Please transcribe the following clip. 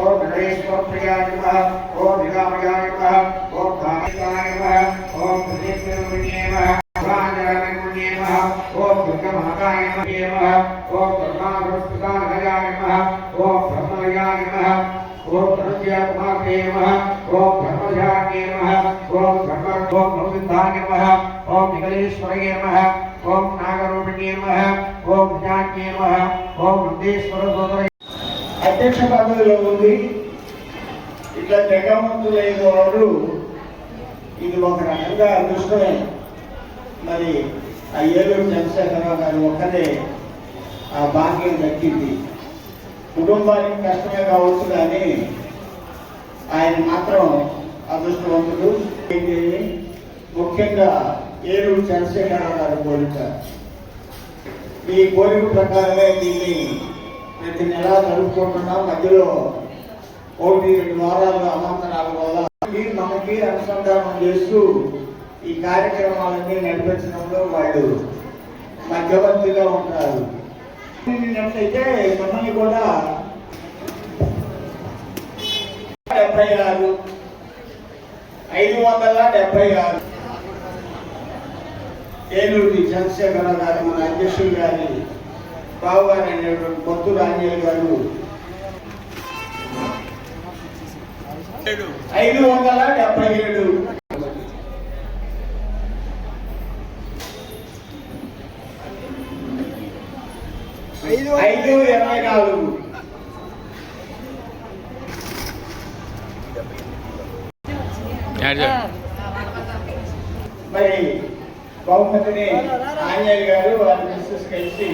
ఓం గణేశ్వరప్రియాయ నమః ఓం విరామయాయ నమః ఓం కామికాయ నమః ఓం ప్రదీప్తిరుణ్యే నమః ప్రాణాయాయ నమః ఓం దుర్గమాతాయ నమః ఓం బ్రహ్మావృష్టికాయ నమః ఓం బ్రహ్మయాయ నమః ఓం ప్రత్యాత్మాయ నమః ఓం బ్రహ్మధ్యాయ నమః ఓం బ్రహ్మోం నమః నమః ఓం విఘ్నేశ్వరాయ నమః ఓం నాగరూపిణ్యే నమః ఓం విజ్ఞాన్యే నమః ఓం నందీశ్వర సోదర అధ్యక్ష పదవిలో ఉంది. ఇట్లా జగవంతులైన వాడు ఇది ఒక రకంగా అదృష్టమే. మరి ఆ ఏలూరు చంద్రశేఖరరావు గారు ఒక్కదే ఆ భాగ్యం దక్కింది. కుటుంబానికి కష్టమే కావచ్చు కానీ ఆయన మాత్రం అదృష్టవంతుడు. ముఖ్యంగా ఏలూరు చంద్రశేఖరరావు గారు కోరిక. ఈ కోరిక ప్రకారమే దీన్ని ప్రతి నెల జరుపుకుంటున్నాం. మధ్యలో 1-2 వారాలు అవాంతరాల వల్ల మనకి అనుసంధానం చేస్తూ ఈ కార్యక్రమాలన్నీ నడిపించడంలో వాళ్ళు మధ్యవర్తిగా ఉంటారు. అయితే మమ్మల్ని కూడా 76 576 ఏలూరి చంద్రశేఖర గారు మన అధ్యక్షులు గారి బావగారు అయినటువంటి పొత్తూరు ఆంజనేయులు గారు 577 524 మరి బహుమతిని ఆంజనేయులు గారు వారి మిస్సెస్ కలిసి